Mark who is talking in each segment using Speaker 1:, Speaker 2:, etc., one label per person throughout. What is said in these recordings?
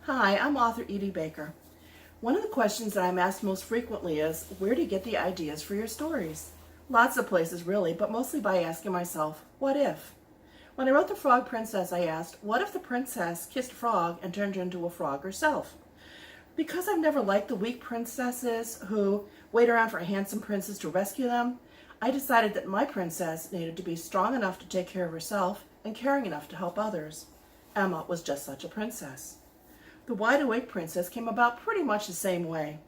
Speaker 1: Hi, I'm author Edie Baker. One of the questions that I'm asked most frequently is, where do you get the ideas for your stories? Lots of places really, but mostly by asking myself, what if? When I wrote The Frog Princess, I asked, what if the princess kissed a frog and turned into a frog herself? Because I've never liked the weak princesses who wait around for a handsome prince to rescue them, I decided that my princess needed to be strong enough to take care of herself and caring enough to help others. Emma was just such a princess. The Wide Awake Princess came about pretty much the same way.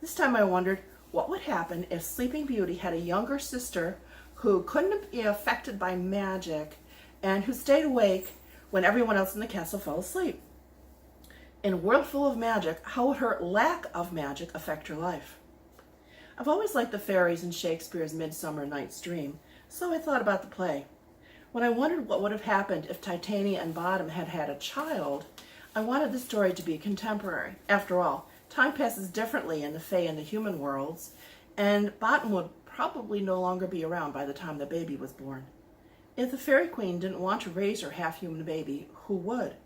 Speaker 1: This time I wondered what would happen if Sleeping Beauty had a younger sister who couldn't be affected by magic and who stayed awake when everyone else in the castle fell asleep. In a world full of magic, how would her lack of magic affect her life? I've always liked the fairies in Shakespeare's Midsummer Night's Dream, so I thought about the play. When I wondered what would have happened if Titania and Bottom had had a child, I wanted the story to be contemporary. After all, time passes differently in the Fae and the human worlds, and Bottom would probably no longer be around by the time the baby was born. If the Fairy Queen didn't want to raise her half-human baby, who would?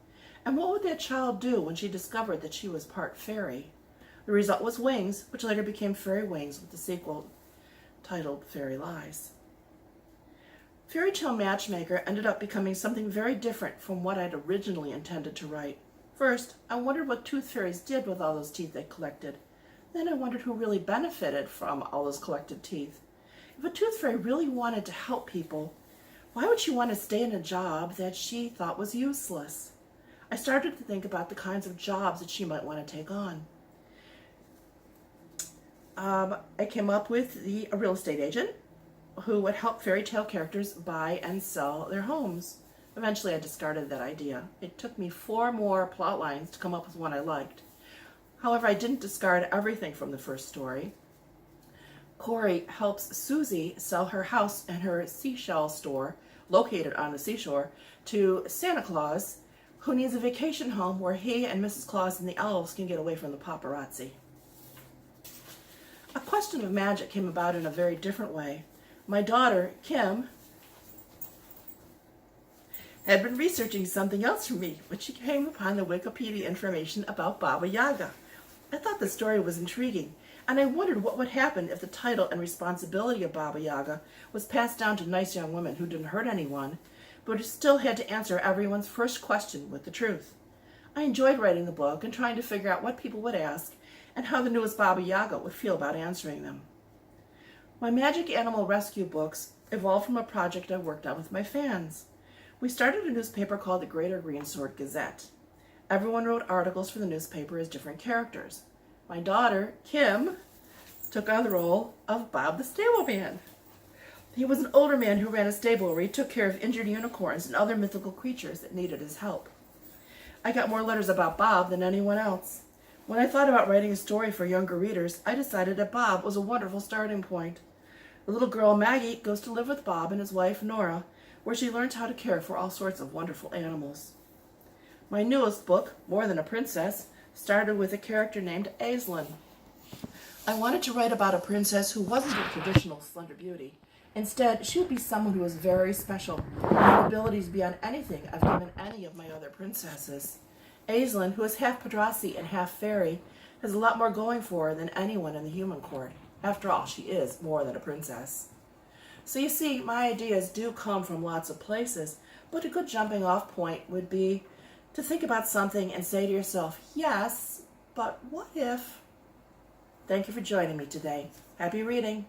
Speaker 1: And what would that child do when she discovered that she was part fairy? The result was Wings, which later became Fairy Wings with the sequel titled Fairy Lies. Fairy Tale Matchmaker ended up becoming something very different from what I'd originally intended to write. First, I wondered what tooth fairies did with all those teeth they collected. Then I wondered who really benefited from all those collected teeth. If a tooth fairy really wanted to help people, why would she want to stay in a job that she thought was useless? I started to think about the kinds of jobs that she might want to take on. I came up with a real estate agent who would help fairy tale characters buy and sell their homes. Eventually I discarded that idea. It took me 4 more plot lines to come up with one I liked. However, I didn't discard everything from the first story. Corey helps Susie sell her house and her seashell store, located on the seashore, to Santa Claus, who needs a vacation home where he and Mrs. Claus and the elves can get away from the paparazzi. A question of magic came about in a very different way. My daughter, Kim, had been researching something else for me when she came upon the Wikipedia information about Baba Yaga. I thought the story was intriguing, and I wondered what would happen if the title and responsibility of Baba Yaga was passed down to nice young women who didn't hurt anyone, but who still had to answer everyone's first question with the truth. I enjoyed writing the book and trying to figure out what people would ask and how the newest Baba Yaga would feel about answering them. My Magic Animal Rescue books evolved from a project I worked on with my fans. We started a newspaper called the Greater Greensword Gazette. Everyone wrote articles for the newspaper as different characters. My daughter, Kim, took on the role of Bob the Stableman. He was an older man who ran a stable where he took care of injured unicorns and other mythical creatures that needed his help. I got more letters about Bob than anyone else. When I thought about writing a story for younger readers, I decided that Bob was a wonderful starting point. The little girl Maggie goes to live with Bob and his wife Nora, where she learns how to care for all sorts of wonderful animals. My newest book, More Than a Princess, started with a character named Aislinn. I wanted to write about a princess who wasn't a traditional Slender Beauty. Instead, she would be someone who was very special, and had abilities beyond anything I've given any of my other princesses. Aislinn, who is half Padrasi and half fairy, has a lot more going for her than anyone in the human court. After all, she is more than a princess. So you see, my ideas do come from lots of places, but a good jumping off point would be to think about something and say to yourself, yes, but what if? Thank you for joining me today. Happy reading.